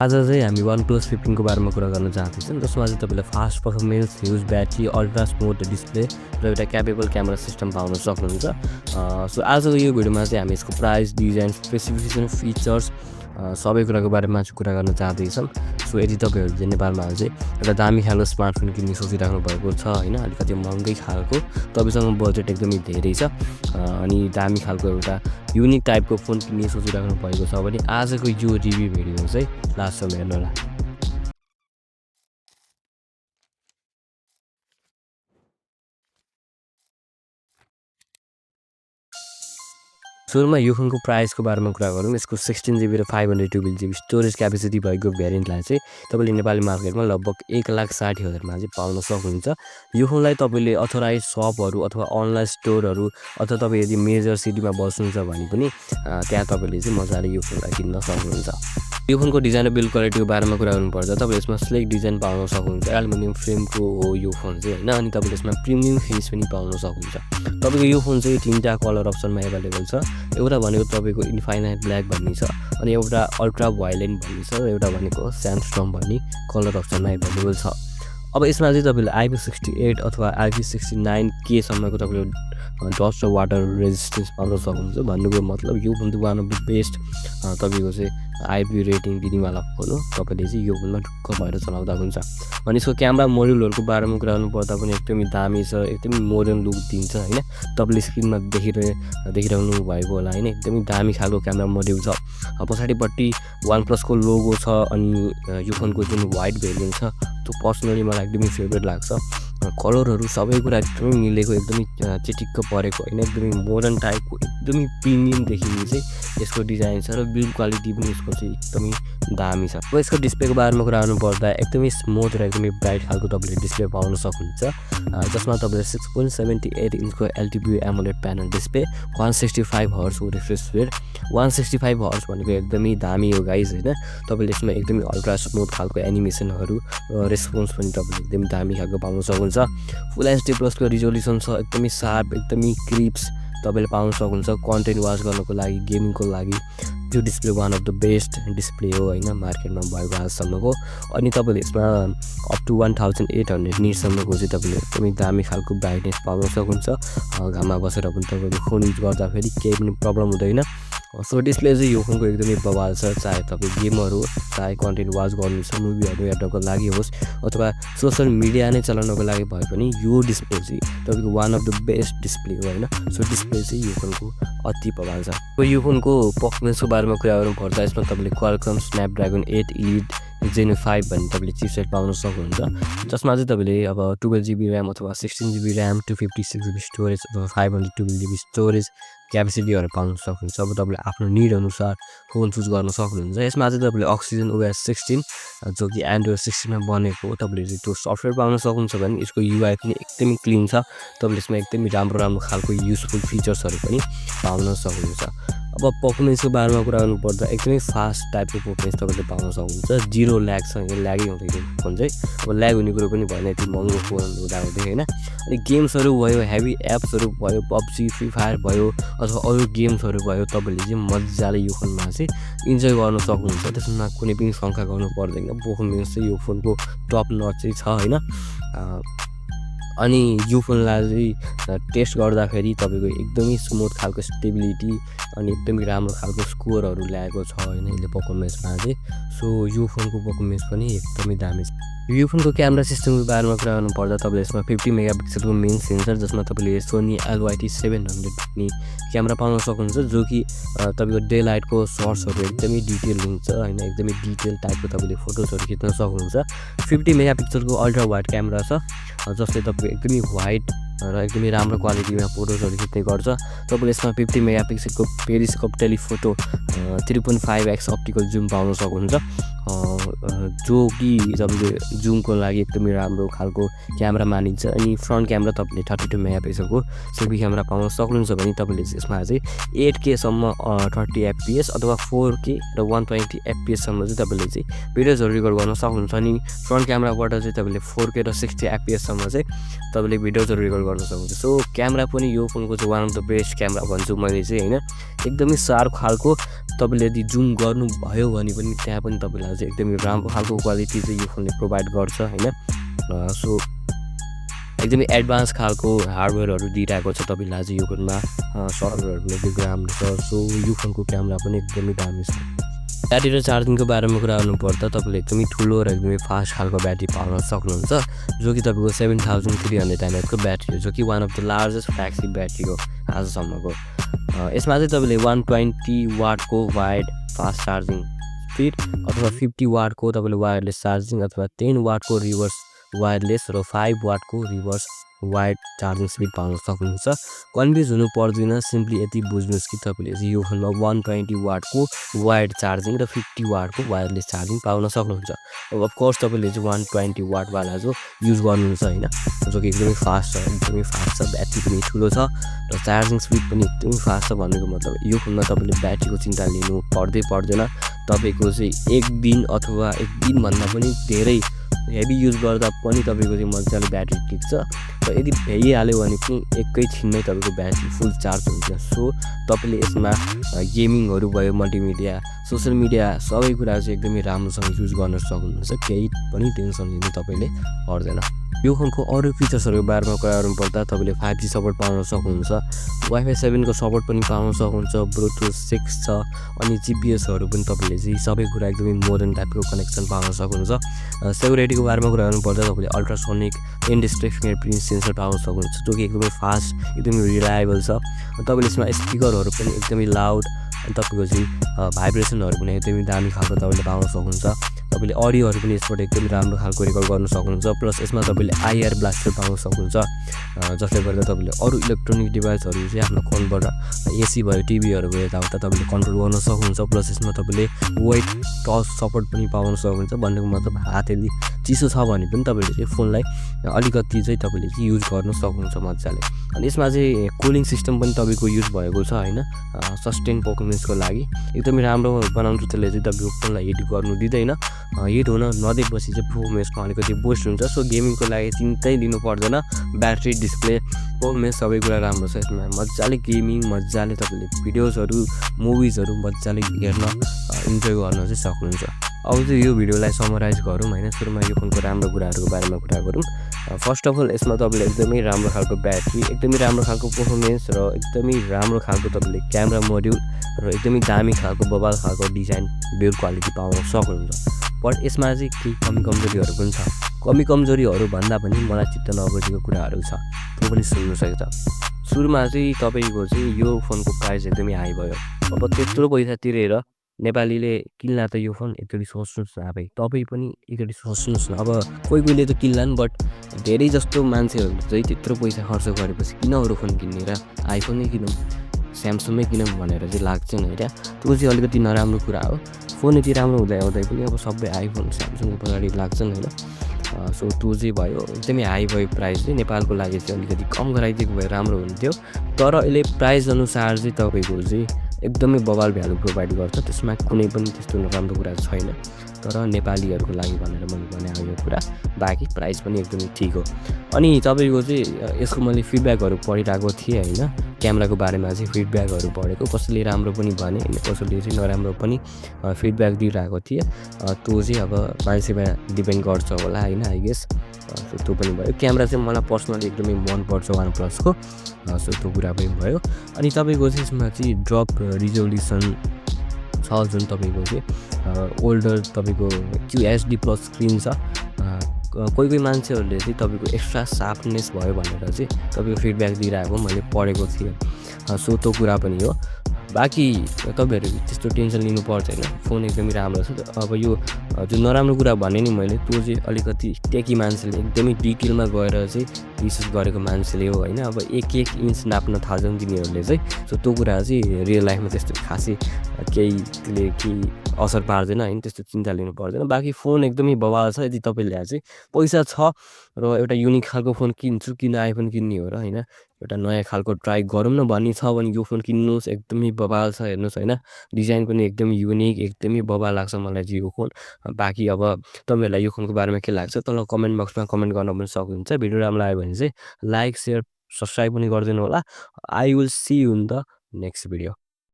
आज चाहिँ हामी OnePlus 15 को बारेमा कुरा गर्न चाहदैछौँ, जसमा चाहिँ तपाईँले fast performance, huge battery, ultra smooth display र एउटा क्यापेबल क्यामेरा सिस्टम पाउन सक्नुहुन्छ। सो आजको यो भिडियोमा चाहिँ हामी यसको प्राइस, डिजाइन, स्पेसिफिकेसन, फिचर्स सबै कुराको बारेमा चाहिँ कुरा गर्न चाहदैछौँ। सो यदि तपाईँहरू चाहिँ नेपालमा चाहिँ एउटा दामी खालको स्मार्टफोन किन्ने सोचिराख्नु भएको छ होइन, अलिकति महँगै खालको, तपाईँसँग बजेट एकदमै धेरै छ अनि दामी खालको एउटा युनिक टाइपको फोन किन्ने सोचिराख्नु भएको छ भने आजको यो रिभ्यू भिडियो चाहिँ लास्टसम्म हेर्नुहोला। सुरुमा यो फोनको प्राइसको बारेमा कुरा गरौँ। यसको 16GB र 512GB स्टोरेज क्यापेसिटी भएको भेरिएन्टलाई चाहिँ तपाईँले नेपाली मार्केटमा लगभग 1,60,000मा चाहिँ पाउन सक्नुहुन्छ। यो फोनलाई तपाईँले अथोराइज सपहरू अथवा अनलाइन स्टोरहरू अथवा तपाईँ यदि मेजर सिटीमा बस्नुहुन्छ भने पनि त्यहाँ तपाईँले चाहिँ मजाले यो फोनलाई किन्न सक्नुहुन्छ। यो फोनको डिजाइन र बिल्ड क्वालिटीको बारेमा कुरा गर्नुपर्दा तपाईँले यसमा स्लेक डिजाइन पाउन सक्नुहुन्छ। एल्युमिनियम फ्रेमको हो यो फोन चाहिँ होइन, अनि तपाईँले यसमा प्रिमियम फिनिस पनि पाउन सक्नुहुन्छ। तपाईँको यो फोन चाहिँ 3टा कलर अप्सनमा एभाइलेबल छ। एउटा भनेको तपाईँको इन्फाइनाइट ब्ल्याक भन्ने छ, अनि एउटा अल्ट्रा भायोलेन्ट भन्ने छ, र एउटा भनेको स्यान्डस्टर्म भन्ने कलर अप्सनमा एभाइलेबल छ। अब यसमा चाहिँ तपाईँले IP68 अथवा IP69K सम्मको तपाईँले डस्ट र वाटर रेजिस्टेन्स पाउन सक्नुहुन्छ। भन्नुको मतलब यो फोन चाहिँ वान अफ द बेस्ट तपाईँको चाहिँ आइपी रेटिङ दिनेवाला फोन हो। तपाईँले चाहिँ यो फोनमा ढुक्क भएर चलाउँदा हुन्छ। अनि यसको क्यामेरा मोड्युलहरूको बारेमा कुरा गर्नुपर्दा पनि एकदमै दामी छ, एकदमै मोडर्न लुक दिन्छ होइन। तपाईँले स्क्रिनमा देखिरहनु भएको होला होइन, एकदमै दामी खालको क्यामेरा मोड्युल छ। पछाडिपट्टि OnePlus-को लोगो छ, अनि यो फोनको जुन वाइट भेरिएन्ट छ त्यो पर्सनली मलाई एकदमै फेभरेट लाग्छ। कलरहरू सबै कुरा एकदमै मिलेको, एकदमै चिटिक्क परेको होइन, एकदमै मोडर्न टाइपको, एकदमै प्रिमियम देखिने चाहिँ यसको डिजाइन छ, र बिल्ड क्वालिटी पनि यसको चाहिँ एकदमै दामी छ। अब यसको डिस्प्लेको बारेमा कुरा गर्नुपर्दा एकदमै स्मुथ र एकदमै ब्राइट खालको तपाईँले डिस्प्ले पाउन सक्नुहुन्छ, जसमा तपाईँले 6.78 इन्चको एलटिपी एमोलेड प्यानल डिस्प्ले, 165 हर्ट्जको रिफ्रेस रेट। 165 हर्ट्ज भनेको एकदमै दामी हो गाइज होइन। तपाईँले यसमा एकदमै अल्ट्रा स्मुथ खालको एनिमेसनहरू रेस्पोन्स पनि तपाईँले एकदमै दामी खालको पाउन सक्नुहुन्छ। फुल एचडी प्लसको रिजोल्युसन छ, एकदमै सार्प, एकदमै क्रिप्स तपाईँले पाउन सक्नुहुन्छ। कन्टेन्ट वाच गर्नको लागि, गेमिङको लागि त्यो display one of the best display हो होइन मार्केटमा भएको आजसम्मको। अनि तपाईँले यसमा अप टु 1800 निटसम्मको चाहिँ तपाईँले एकदमै दामी खालको ब्राइटनेस पाउन सक्नुहुन्छ। घाममा बसेर पनि तपाईँले फोन युज गर्दाखेरि केही पनि प्रब्लम हुँदैन। सो डिस्प्ले चाहिँ यो फोनको एकदमै बवाल छ, चाहे तपाईँ गेमहरू, चाहे कन्टेन्ट वाच गर्नु छ, मुभीहरू हेर्नको लागि होस् अथवा सोसियल मिडिया नै चलाउनको लागि भए पनि यो डिस्प्ले चाहिँ तपाईँको one of the best display हो होइन। सो डिस्प्ले चाहिँ यो फोनको अति बवाल छ। यो फोनको पर्फर्मेन्सको बारेमा कुरा गर्नुपर्दा यसमा तपाईँले क्वालकम स्न्यापड्रागन 8 Elite Gen 5 भन्ने तपाईँले चिपसेट पाउन सक्नुहुन्छ, जसमा चाहिँ तपाईँले अब 12GB ऱ्याम अथवा 16GB ऱ्याम, 256GB स्टोरेज अथवा 512GB स्टोरेज क्यापेसिटीहरू पाउन सक्नुहुन्छ। अब तपाईँले आफ्नो निड अनुसार फोन चुज गर्न सक्नुहुन्छ। यसमा चाहिँ तपाईँले अक्सिजन OS 16 जो कि एन्ड्रोइड 16मा बनेको हो, तपाईँले चाहिँ त्यो सफ्टवेयर पाउन सक्नुहुन्छ भने यसको युआई पनि एकदमै क्लिन छ। तपाईँले यसमा एकदमै राम्रो खालको युजफुल फिचर्सहरू पनि पाउन सक्नुहुन्छ। अब पर्फर्मेन्सको बारेमा कुरा गर्नुपर्दा एकदमै फास्ट टाइपको पर्फर्मेन्स तपाईँले पाउन सक्नुहुन्छ। 0 ल्याग छ, ल्यागै हुँदैन फोन चाहिँ। अब ल्याग हुने कुरो पनि भएन, यति महँगो फोन हुँदै होइन। अनि गेम्सहरू भयो, हेभी एप्सहरू भयो, पब्जी, फ्री फायर भयो अथवा अरू गेम्सहरू भयो, तपाईँले चाहिँ मजाले यो फोनमा चाहिँ इन्जोय गर्न सक्नुहुन्छ। त्यसमा कुनै पनि शङ्का गर्नु पर्दैन। पर्फर्मेन्स चाहिँ यो फोनको टप नच चाहिँ छ होइन। अनि यो फोनलाई चाहिँ टेस्ट गर्दाखेरि तपाईँको एकदमै स्मुथ खालको स्टेबिलिटी अनि एकदमै राम्रो खालको स्कोरहरू ल्याएको छ होइन यसले पर्फर्मेन्समा चाहिँ। सो यो फोनको पर्फर्मेन्स पनि एकदमै दामी छ। यो फोनको क्यामेरा सिस्टमको बारेमा कुरा गर्नुपर्दा तपाईँले यसमा 50 मेगापिक्सलको मेन सेन्सर, जसमा तपाईँले सोनी LYT700 भन्ने क्यामेरा पाउन सक्नुहुन्छ, जो कि तपाईँको डे लाइटको सर्ट्सहरू एकदमै डिटेल हुन्छ होइन, एकदमै डिटेल टाइपको तपाईँले फोटोजहरू खिच्न सक्नुहुन्छ। 50 मेगापिक्सलको अल्ट्रा वाइड क्यामेरा छ, जसले तपाईँको एकदमै वाइड र एकदमै राम्रो क्वालिटीमा फोटोजहरू खिच्ने गर्छ। तपाईँले यसमा 50 मेगापिक्सलको periscope telephoto 3.5x optical zoom पाउन सक्नुहुन्छ। जो कि तपाईँले जुमको लागि एकदमै राम्रो खालको क्यामेरा मानिन्छ। अनि फ्रन्ट क्यामेरा तपाईँले 32 मेगापिक्सलको सेल्फी क्यामेरा पाउन सक्नुहुन्छ भने तपाईँले यसमा चाहिँ 8K सम्म 30 FPS अथवा 4K र 120 FPS सम्म चाहिँ तपाईँले चाहिँ भिडियोजहरू रेकर्ड गर्न सक्नुहुन्छ। अनि फ्रन्ट क्यामेराबाट चाहिँ तपाईँले 4K र 60 FPS सम्म चाहिँ तपाईँले भिडियोजहरू रेकर्ड गर्न सक्नुहुन्छ। सो क्यामेरा पनि यो फोनको चाहिँ one of the best camera भन्छु मैले चाहिँ होइन। एकदमै सार्प खालको तपाईँले यदि जुम गर्नुभयो भने पनि त्यहाँ पनि तपाईँलाई चाहिँ एकदमै राम्रो खालको क्वालिटी चाहिँ यो फोनले प्रोभाइड गर्छ होइन। सो एकदमै एडभान्स खालको हार्डवेयरहरू दिइरहेको छ तपाईँलाई चाहिँ यो फोनमा। सर्भरहरू एकदमै राम्रो छ। सो यो फोनको क्यामेरा पनि एकदमै दामी छ। ब्याट्री र चार्जिङको बारेमा कुरा गर्नुपर्दा तपाईँले एकदमै ठुलो र एकदमै फास्ट खालको ब्याट्री पाउन सक्नुहुन्छ, जो कि तपाईँको 7300 mAhको ब्याट्री हो, जो कि one of the largest flagship battery हो आजसम्मको। यसमा चाहिँ तपाईँले 120 वाटको वायर्ड फास्ट चार्जिङ स्पिड अथवा 50 वाटको तपाईँले वायरलेस चार्जिङ अथवा 10 वाटको रिभर्स वायरलेस र 5 वाटको रिभर्स वायर्ड चार्जिङ स्पिड पाउन सक्नुहुन्छ। कन्फ्युज हुनु पर्दैन, सिम्पली यति बुझ्नुहोस् कि तपाईँले चाहिँ यो फोनमा 120 वाटको वायर्ड चार्जिङ र 50 वाटको वायरलेस चार्जिङ पाउन सक्नुहुन्छ। अब अफकोर्स तपाईँले चाहिँ 120 वाटवाला जो युज गर्नुहुन्छ होइन, जो कि एकदमै फास्ट छ, ब्याट्री पनि ठुलो छ र चार्जिङ स्पिड पनि एकदमै फास्ट छ। भनेको मतलब यो फोनमा तपाईँले ब्याट्रीको चिन्ता लिनु पर्दैन। तपाईँको चाहिँ एक दिन अथवा एक दिनभन्दा पनि धेरै हेभी युज गर्दा पनि तपाईँको चाहिँ मजाले ब्याट्री टिक्छ र यदि भइहाल्यो भने पनि एकैछिनमै तपाईँको ब्याट्री फुल चार्ज हुन्छ। सो तपाईँले यसमा गेमिङहरू भयो, मल्टिमिडिया, सोसियल मिडिया सबै कुरा चाहिँ एकदमै राम्रोसँग युज गर्न सक्नुहुन्छ। केही पनि टेन्सन लिनु तपाईँले पर्दैन। यो फोनको अरू फिचर्सहरूको बारेमा कुरा गर्नुपर्दा तपाईँले 5G सपोर्ट पाउन सक्नुहुन्छ, वाइफाई 7को सपोर्ट पनि पाउन सक्नुहुन्छ, ब्लुटुथ 6 छ, अनि जिपिएसहरू पनि तपाईँले चाहिँ सबै कुरा एकदमै मोडर्न टाइपको कनेक्सन पाउन सक्नुहुन्छ। सेक्युरिटीको बारेमा कुरा गर्नुपर्दा तपाईँले अल्ट्रासोनिक इन्डिस्ट्रेक्ट फिङ्गरप्रिन्ट सेन्सर पाउन सक्नुहुन्छ, जो कि एकदमै फास्ट एकदमै रिलायबल छ। तपाईँले यसमा स्पिकरहरू पनि एकदमै लाउड, अनि तपाईँको चाहिँ भाइब्रेसनहरू पनि एकदमै दामी खालको तपाईँले पाउन सक्नुहुन्छ। तपाईँले अडियोहरू पनि यसबाट एकदमै राम्रो खालको रेकर्ड गर्न सक्नुहुन्छ। प्लस यसमा तपाईँले आइआर ब्लास्टर पाउन सक्नुहुन्छ, जसले गर्दा तपाईँले अरू इलेक्ट्रोनिक डिभाइसहरू चाहिँ आफ्नो फोनबाट एसी भयो, टिभीहरू भयो, यताउता तपाईँले कन्ट्रोल गर्न सक्नुहुन्छ। प्लस यसमा तपाईँले वेट टच सपोर्ट पनि पाउन सक्नुहुन्छ। भन्नुको मतलब हात यदि चिसो छ भने पनि तपाईँले चाहिँ फोनलाई अलिकति चाहिँ तपाईँले चाहिँ युज गर्न सक्नुहुन्छ मजाले। अनि यसमा चाहिँ कुलिङ सिस्टम पनि तपाईँको युज भएको छ होइन, सस्टेन पर्फर्मेन्सको लागि एकदमै राम्रो बनाउँछ। त्यसले चाहिँ तपाईँको फोनलाई हिट गर्नु दिँदैन, हिट हुन नदिएपछि चाहिँ पर्फर्मेन्समा अलिकति बुस्ट हुन्छ। सो गेमिङको लागि चिन्तै लिनु पर्दैन, ब्याट्री, डिस्प्ले, पर्फर्मेन्स सबै कुरा राम्रो छ यसमा। मजाले गेमिङ, मजाले तपाईँले भिडियोजहरू, मुभिजहरू मजाले हेर्न, इन्जोय गर्न चाहिँ सक्नुहुन्छ। अब चाहिँ यो भिडियोलाई समराइज गरौँ होइन। सुरुमा यो फोनको राम्रो कुराहरूको बारेमा कुरा गरौँ। फर्स्ट अफ अल यसमा तपाईँले एकदमै राम्रो खालको ब्याट्री, एकदमै राम्रो खालको पर्फर्मेन्स र एकदमै राम्रो खालको तपाईँले क्यामेरा मोड्युल र एकदमै दामी खालको बबाल खालको डिजाइन बिल्ड क्वालिटी पाउन सक्नुहुन्छ। बट यसमा चाहिँ केही कमी कमजोरीहरू पनि छ। कमी कमजोरीहरू भन्दा पनि मलाई चित्त नबुझेको कुराहरू छ, त्यो पनि सुन्नु सक्छ। सुरुमा चाहिँ तपाईँको चाहिँ यो फोनको प्राइस एकदमै हाई भयो। अब त्यत्रो पैसा तिरेर नेपालीले किन्ला त यो फोन एकचोटि सोच्नुहोस् न। अब तपाईँ पनि एकचोटि सोच्नुहोस् न। अब कोहीले त किन्लान्, बट धेरै जस्तो मान्छेहरू चाहिँ त्यत्रो पैसा खर्च गरेपछि किन अरू फोन किन्ने र आइफोनै किनौँ, स्यामसङमै किनौँ भनेर चाहिँ लाग्छ नि क्या। त्यो चाहिँ अलिकति नराम्रो कुरा हो। फोन यति राम्रो हुँदै पनि अब सबै आइफोन, स्यामसङको पछाडि लाग्छन् होइन। सो त्यो चाहिँ भयो, एकदमै हाई भयो प्राइस चाहिँ। नेपालको लागि चाहिँ अलिकति कम गराइदिएको भए राम्रो हुन्थ्यो। तर अहिले प्राइस अनुसार चाहिँ तपाईँको चाहिँ एकदमै बबाल भ्यालु प्रोभाइड गर्छ, त्यसमा कुनै पनि त्यस्तो नराम्रो कुरा छैन। तर नेपालीहरूको लागि भनेर मैले भने यो कुरा, बाँकी प्राइस पनि एकदमै ठिक हो। अनि तपाईँको चाहिँ यसको मैले फिडब्याकहरू पढिरहेको थिएँ होइन, क्यामेराको बारेमा चाहिँ फिडब्याकहरू पढेको, कसैले राम्रो पनि भने, कसैले चाहिँ नराम्रो पनि फिडब्याक दिइरहेको थिएँ। त्यो चाहिँ अब मान्छेमा डिपेन्ड गर्छ होला होइन, आई गेस। त्यो पनि भयो। क्यामेरा चाहिँ मलाई पर्सनली एकदमै मनपर्छ OnePlusको, सो त्यो कुरा पनि भयो। अनि तपाईँको चाहिँ यसमा चाहिँ ड्रप रिजोल्युसन छ, जुन तपाईँको चाहिँ ओल्डर तपाईँको QHD+ स्क्रिन छ। कोही मान्छेहरूले चाहिँ तपाईँको एक्स्ट्रा सार्पनेस भयो भनेर चाहिँ तपाईँको फिडब्याक दिइरहेको मैले पढेको थिएँ। सो त्यो कुरा पनि हो। बाँकी तपाईँहरू त्यस्तो टेन्सन लिनु पर्दैन, फोन एकदमै राम्रो छ। अब यो जुन नराम्रो कुरा भने नि मैले, त्यो चाहिँ अलिकति टेकी मान्छेले एकदमै डिटेलमा गएर चाहिँ रिसर्च गरेको मान्छेले हो होइन। अब एक इन्च नाप्न थाल्छन् तिनीहरूले चाहिँ। सो त्यो कुरा चाहिँ रियल लाइफमा त्यस्तो खासै केही असर पार्दैन हैन, त्यस्तो चिन्ता लिनु पर्दैन। बाँकी फोन एकदमै बवाल छ, यदि तपाईँले चाहिँ पैसा छ र एउटा युनिक खालको फोन किन्छु, किन आइफोन किन्ने हो र हैन, एउटा नयाँ खालको ट्राई गरौँ न भन्ने छ भने यो फोन किन्नुहोस्, एकदमै बवाल छ हेर्नुहोस् हैन। डिजाइन पनि एकदमै युनिक, एकदमै बवाल लाग्छ मलाई चाहिँ यो फोन। बाँकी अब तपाईँहरूलाई यो फोनको बारेमा के लाग्छ तल कमेन्ट बक्समा कमेन्ट गर्न पनि सक्नुहुन्छ। भिडियो राम्रो लाग्यो भने चाहिँ लाइक, सेयर, सब्सक्राइब पनि गरिदिनु होला। I will see you in the next video.